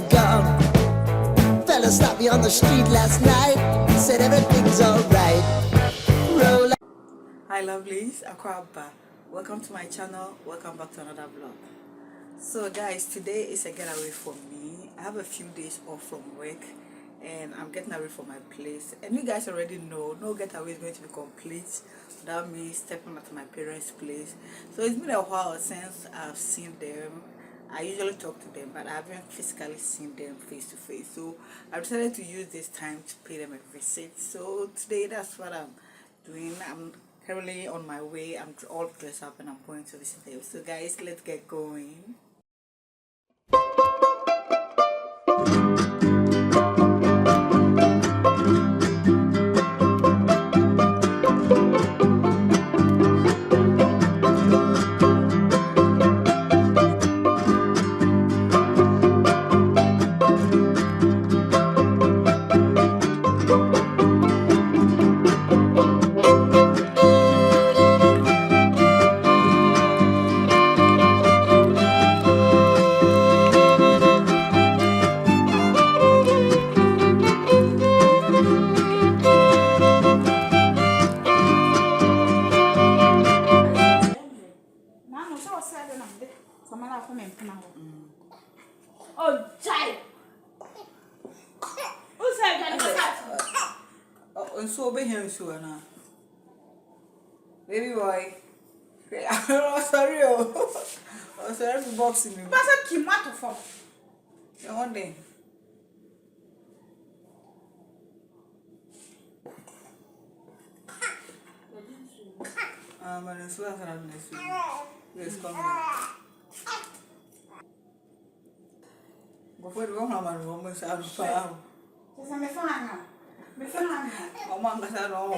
I'm gone. Fella stopped me on the street last night, said everything's alright. Roll up. Hi lovelies, Akwaba. Welcome to my channel. Welcome back to another vlog. So guys, today is a getaway for me. I have a few days off from work and I'm getting away from my place. And you guys already know, no getaway is going to be complete without me stepping at my parents' place. So it's been a while since I've seen them. I usually talk to them, but I haven't physically seen them face to face. So I decided to use this time to pay them a visit. So today that's what I'm doing. I'm currently on my way. I'm all dressed up and I'm going to visit them. So guys, let's get going. Oh, Chit! Who said that? Oh, and so be here soon now. Baby boy. Oh, sorry. Oh, sorry for boxing me. What's a kimato for? One day. I'm going to swim around this week. Yes, come on. Before the woman was out of power. Just a mefana. Mefana. Oh, Mamma, I don't know.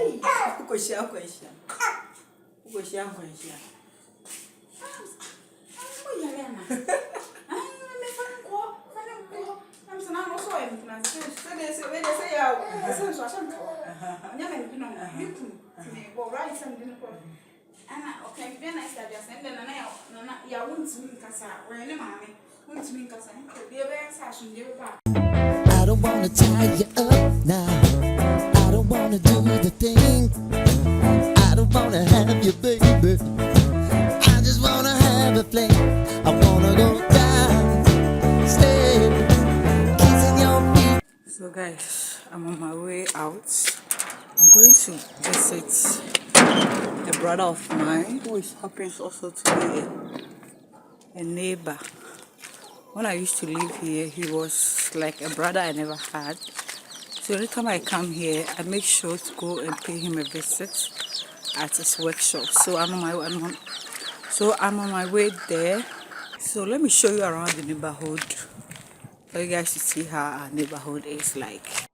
Who could share question? Who could share question? Oh, Yana. I'm mefana. I'm so now also in class. So they say, I said, so I shan't go. I'm never been on YouTube. Well, right, some didn't go. And okay, then I started and then I won't swim Casa, where any mammy won't swim Casa. The events I should give back. I don't wanna tie you up now. I don't wanna do the thing. I don't wanna have you, baby. I just wanna have a fling. I wanna go down, stay, kissing your feet. So guys, I'm on my way out. I'm going to visit a brother of mine who happens also to be a neighbor. When I used to live here, he was like a brother I never had. So every time I come here, I make sure to go and pay him a visit at his workshop. So I'm on my way there. So let me show you around the neighborhood for you guys to see how our neighborhood is like.